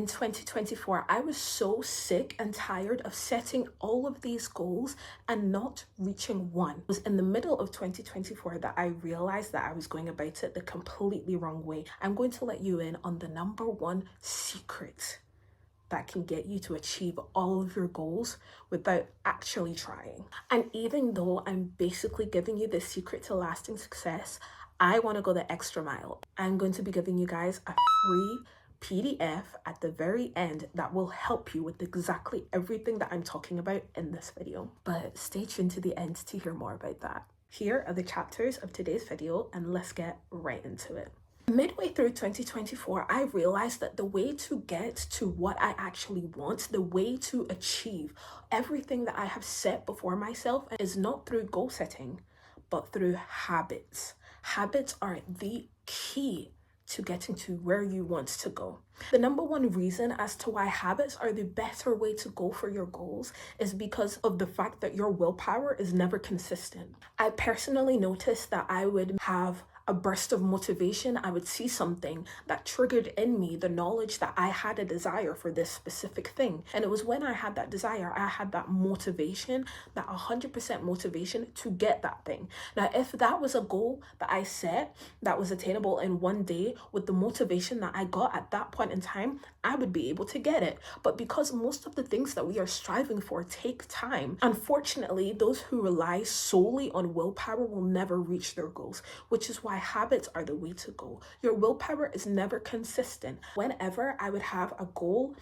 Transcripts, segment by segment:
In 2024, I was so sick and tired of setting all of these goals and not reaching one. It was in the middle of 2024 that I realized that I was going about it the completely wrong way. I'm going to let you in on the number one secret that can get you to achieve all of your goals without actually trying. And even though I'm basically giving you the secret to lasting success, I want to go the extra mile. I'm going to be giving you guys a free PDF at the very end that will help you with exactly everything that I'm talking about in this video. But stay tuned to the end to hear more about that. Here are the chapters of today's video, and let's get right into it. Midway through 2024, I realized that the way to get to what I actually want, the way to achieve everything that I have set before myself, is not through goal setting, but through habits. Habits are the key to getting to where you want to go. The number one reason as to why habits are the better way to go for your goals is because of the fact that your willpower is never consistent. I personally noticed that I would have a burst of motivation. I would see something that triggered in me the knowledge that I had a desire for this specific thing. And it was when I had that desire, I had that motivation, that 100% motivation to get that thing. Now, if that was a goal that I set that was attainable in one day with the motivation that I got at that point in time, I would be able to get it. But because most of the things that we are striving for take time, unfortunately, those who rely solely on willpower will never reach their goals, which is why habits are the way to go. Your willpower is never consistent. Whenever I would have a goal,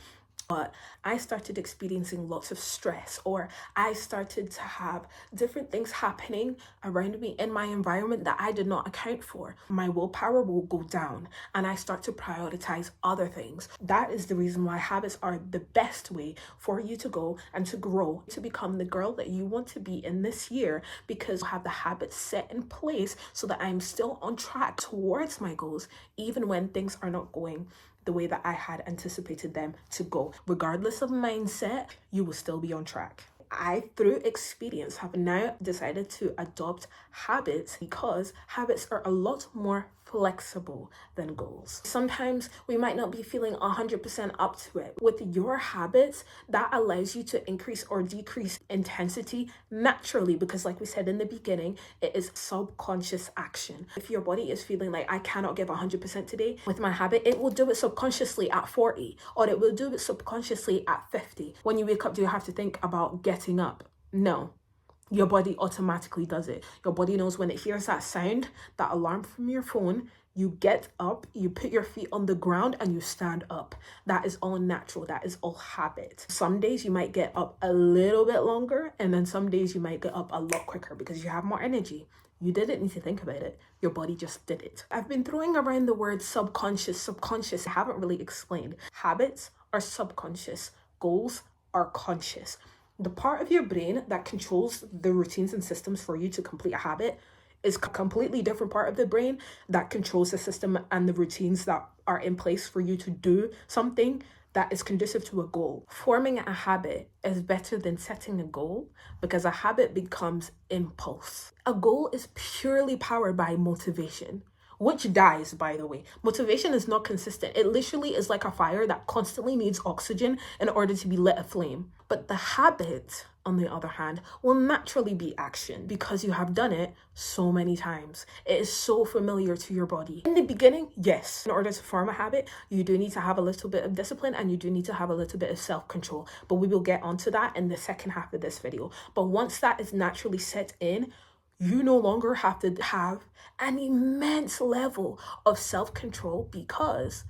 but I started experiencing lots of stress, or I started to have different things happening around me in my environment that I did not account for, my willpower will go down and I start to prioritize other things. That is the reason why habits are the best way for you to go and to grow, to become the girl that you want to be in this year, because I have the habits set in place so that I'm still on track towards my goals, even when things are not going the way that I had anticipated them to go. Regardless of mindset, you will still be on track. I, through experience, have now decided to adopt habits because habits are a lot more flexible than goals. Sometimes we might not be feeling 100% up to it. With your habits, that allows you to increase or decrease intensity naturally, because like we said in the beginning, it is subconscious action. If your body is feeling like I cannot give 100% today, with my habit, it will do it subconsciously at 40, or it will do it subconsciously at 50. When you wake up, do you have to think about getting up? No. Your body automatically does it. Your body knows when it hears that sound, that alarm from your phone, you get up, you put your feet on the ground and you stand up. That is all natural. That is all habit. Some days you might get up a little bit longer, and then some days you might get up a lot quicker because you have more energy. You didn't need to think about it. Your body just did it. I've been throwing around the word subconscious. I haven't really explained. Habits are subconscious. Goals are conscious. The part of your brain that controls the routines and systems for you to complete a habit is a completely different part of the brain that controls the system and the routines that are in place for you to do something that is conducive to a goal. Forming a habit is better than setting a goal because a habit becomes impulse. A goal is purely powered by motivation, which dies, by the way. Motivation is not consistent. It literally is like a fire that constantly needs oxygen in order to be lit aflame. But the habit, on the other hand, will naturally be action because you have done it so many times. It is so familiar to your body. In the beginning, yes, in order to form a habit, you do need to have a little bit of discipline and you do need to have a little bit of self-control. But we will get onto that in the second half of this video. But once that is naturally set in, you no longer have to have an immense level of self-control because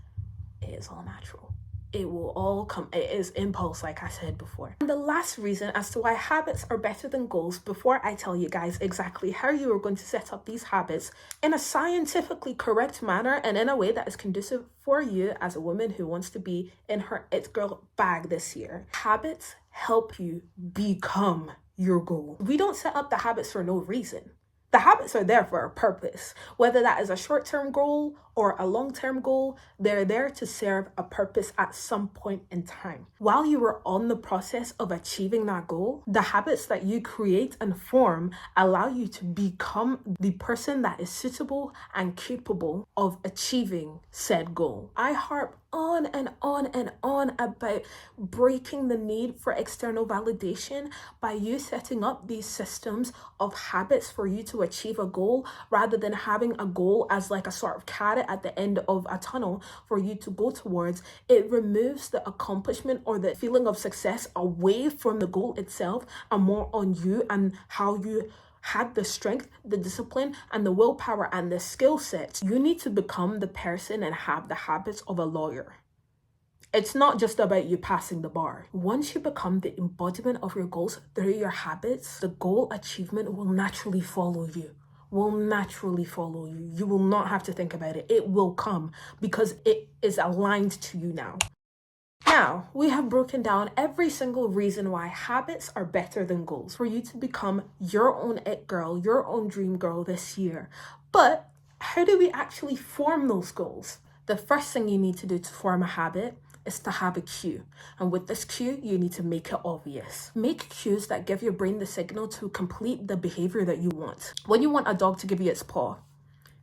it is all natural. It will all come. It is impulse, like I said before. And the last reason as to why habits are better than goals, before I tell you guys exactly how you are going to set up these habits in a scientifically correct manner and in a way that is conducive for you as a woman who wants to be in her it girl bag this year. Habits help you become your goal. We don't set up the habits for no reason. The habits are there for a purpose. Whether that is a short-term goal or a long-term goal, they're there to serve a purpose at some point in time. While you are on the process of achieving that goal, the habits that you create and form allow you to become the person that is suitable and capable of achieving said goal. I harp on and on and on about breaking the need for external validation by you setting up these systems of habits for you to achieve a goal, rather than having a goal as like a sort of carrot at the end of a tunnel for you to go towards. It removes the accomplishment or the feeling of success away from the goal itself and more on you and how you had the strength, the discipline, and the willpower and the skill sets. You need to become the person and have the habits of a lawyer. It's not just about you passing the bar. Once you become the embodiment of your goals through your habits, the goal achievement will naturally follow you. You will not have to think about it. It will come because it is aligned to you now. Now, we have broken down every single reason why habits are better than goals for you to become your own it girl, your own dream girl this year. But how do we actually form those goals? The first thing you need to do to form a habit is to have a cue. And with this cue, you need to make it obvious. Make cues that give your brain the signal to complete the behavior that you want. When you want a dog to give you its paw,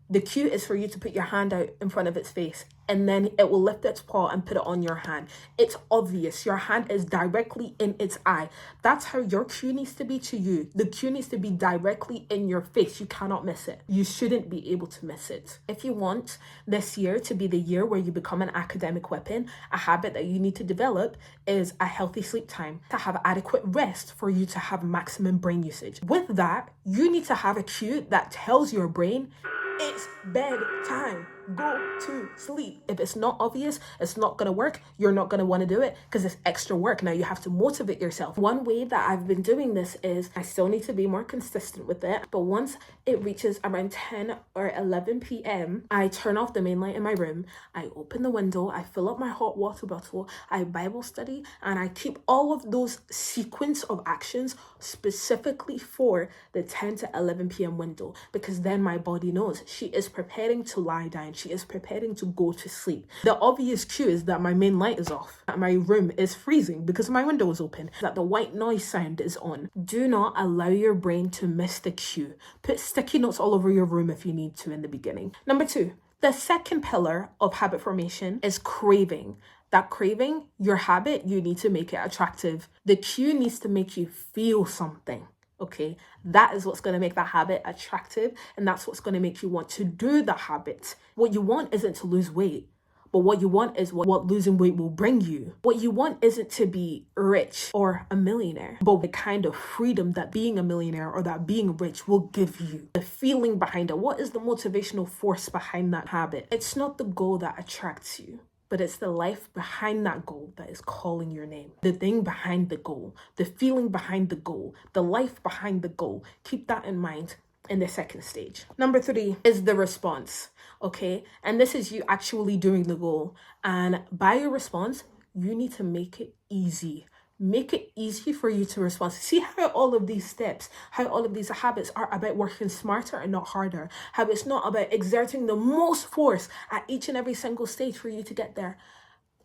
the cue is for you to put your hand out in front of its face, and then it will lift its paw and put it on your hand. It's obvious. Your hand is directly in its eye. That's how your cue needs to be to you. The cue needs to be directly in your face. You cannot miss it. You shouldn't be able to miss it. If you want this year to be the year where you become an academic weapon, a habit that you need to develop is a healthy sleep time, to have adequate rest for you to have maximum brain usage. With that, you need to have a cue that tells your brain, it's bedtime. Go to sleep. If it's not obvious, it's not going to work. You're not going to want to do it because it's extra work. Now you have to motivate yourself. One way that I've been doing this is, I still need to be more consistent with it, but once it reaches around 10 or 11 p.m., I turn off the main light in my room. I open the window. I fill up my hot water bottle. I Bible study, and I keep all of those sequence of actions specifically for the 10 to 11 p.m. window, because then my body knows she is preparing to lie down. She is preparing to go to sleep. The obvious cue is that my main light is off, that my room is freezing because my window is open, that the white noise sound is on. Do not allow your brain to miss the cue. Put sticky notes all over your room if you need to in the beginning. Number 2, the second pillar of habit formation is craving. That craving, your habit, you need to make it attractive. The cue needs to make you feel something. Okay, that is what's going to make that habit attractive, and that's what's going to make you want to do the habit. What you want isn't to lose weight, but what you want is what losing weight will bring you. What you want isn't to be rich or a millionaire, but the kind of freedom that being a millionaire or that being rich will give you. The feeling behind it. What is the motivational force behind that habit? It's not the goal that attracts you, but it's the life behind that goal that is calling your name. The thing behind the goal, the feeling behind the goal, the life behind the goal. Keep that in mind in the second stage. Number 3 is the response, okay? And this is you actually doing the goal. And by your response, you need to make it easy. Make it easy for you to respond. See how all of these steps, how all of these habits are about working smarter and not harder. How it's not about exerting the most force at each and every single stage for you to get there.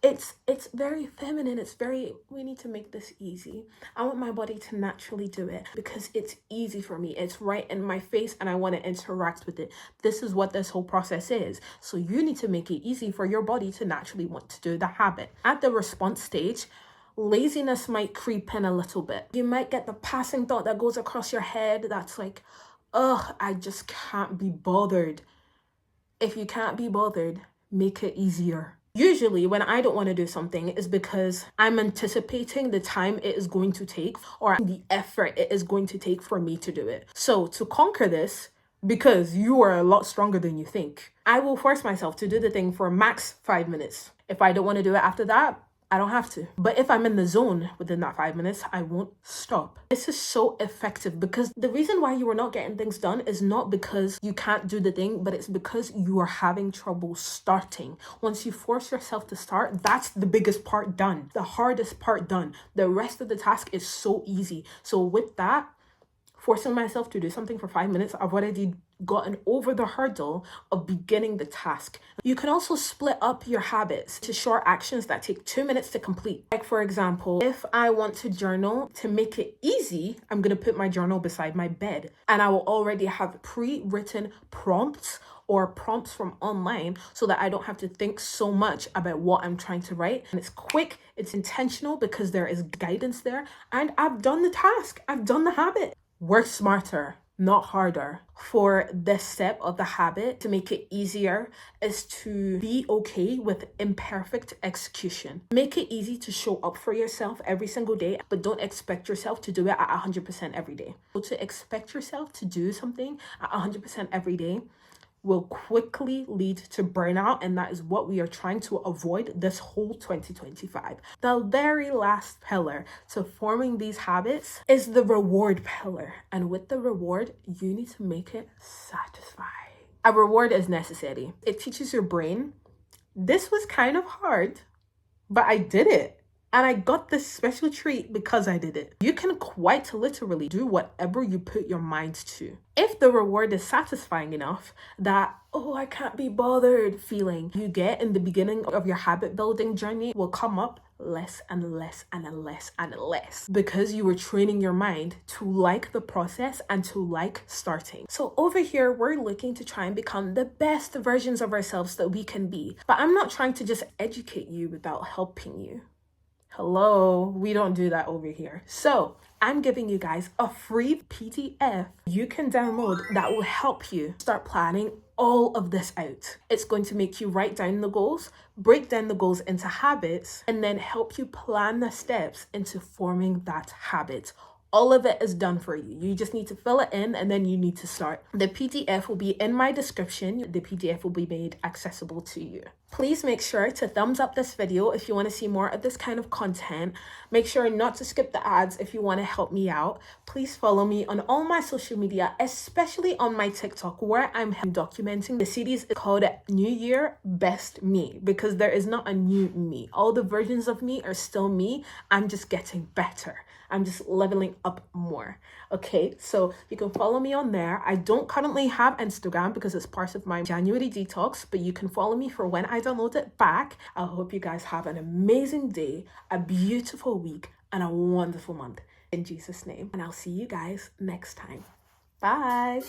It's very feminine. We need to make this easy. I want my body to naturally do it because it's easy for me. It's right in my face and I want to interact with it. This is what this whole process is. So you need to make it easy for your body to naturally want to do the habit. At the response stage, laziness might creep in a little bit. You might get the passing thought that goes across your head that's like, ugh, I just can't be bothered. If you can't be bothered, make it easier. Usually when I don't want to do something is because I'm anticipating the time it is going to take or the effort it is going to take for me to do it. So to conquer this, because you are a lot stronger than you think, I will force myself to do the thing for max 5 minutes. If I don't want to do it after that, I don't have to. But if I'm in the zone within that 5 minutes, I won't stop. This is so effective because the reason why you are not getting things done is not because you can't do the thing, but it's because you are having trouble starting. Once you force yourself to start, that's the biggest part done. The hardest part done. The rest of the task is so easy. So with that, forcing myself to do something for 5 minutes, I've already gotten over the hurdle of beginning the task. You can also split up your habits to short actions that take 2 minutes to complete. Like for example, if I want to journal, to make it easy, I'm going to put my journal beside my bed and I will already have pre-written prompts or prompts from online so that I don't have to think so much about what I'm trying to write. And it's quick, it's intentional because there is guidance there, and I've done the task, I've done the habit. Work smarter, not harder. For this step of the habit, to make it easier, is to be okay with imperfect execution. Make it easy to show up for yourself every single day, but don't expect yourself to do it at 100% every day. So to expect yourself to do something at 100% every day will quickly lead to burnout, and that is what we are trying to avoid this whole 2025. The very last pillar to forming these habits is the reward pillar, and with the reward, you need to make it satisfying. A reward is necessary. It teaches your brain, this was kind of hard, but I did it. And I got this special treat because I did it. You can quite literally do whatever you put your mind to. If the reward is satisfying enough, that, oh, I can't be bothered feeling you get in the beginning of your habit building journey will come up less and less and less and less, because you were training your mind to like the process and to like starting. So over here, we're looking to try and become the best versions of ourselves that we can be. But I'm not trying to just educate you without helping you. Hello, we don't do that over here. So I'm giving you guys a free PDF you can download that will help you start planning all of this out. It's going to make you write down the goals, break down the goals into habits, and then help you plan the steps into forming that habit. All of it is done for you. You just need to fill it in and then you need to start. The PDF will be in my description. The PDF will be made accessible to you. Please make sure to thumbs up this video if you want to see more of this kind of content. Make sure not to skip the ads if you want to help me out. Please follow me on all my social media, especially on my TikTok, where I'm documenting the series called New Year Best Me, because there is not a new me. All the versions of me are still me. I'm just getting better. I'm just leveling up more. Okay, so you can follow me on there. I don't currently have Instagram because it's part of my January detox, but you can follow me for when I download it back. I hope you guys have an amazing day, a beautiful week, and a wonderful month in Jesus' name. And I'll see you guys next time. Bye.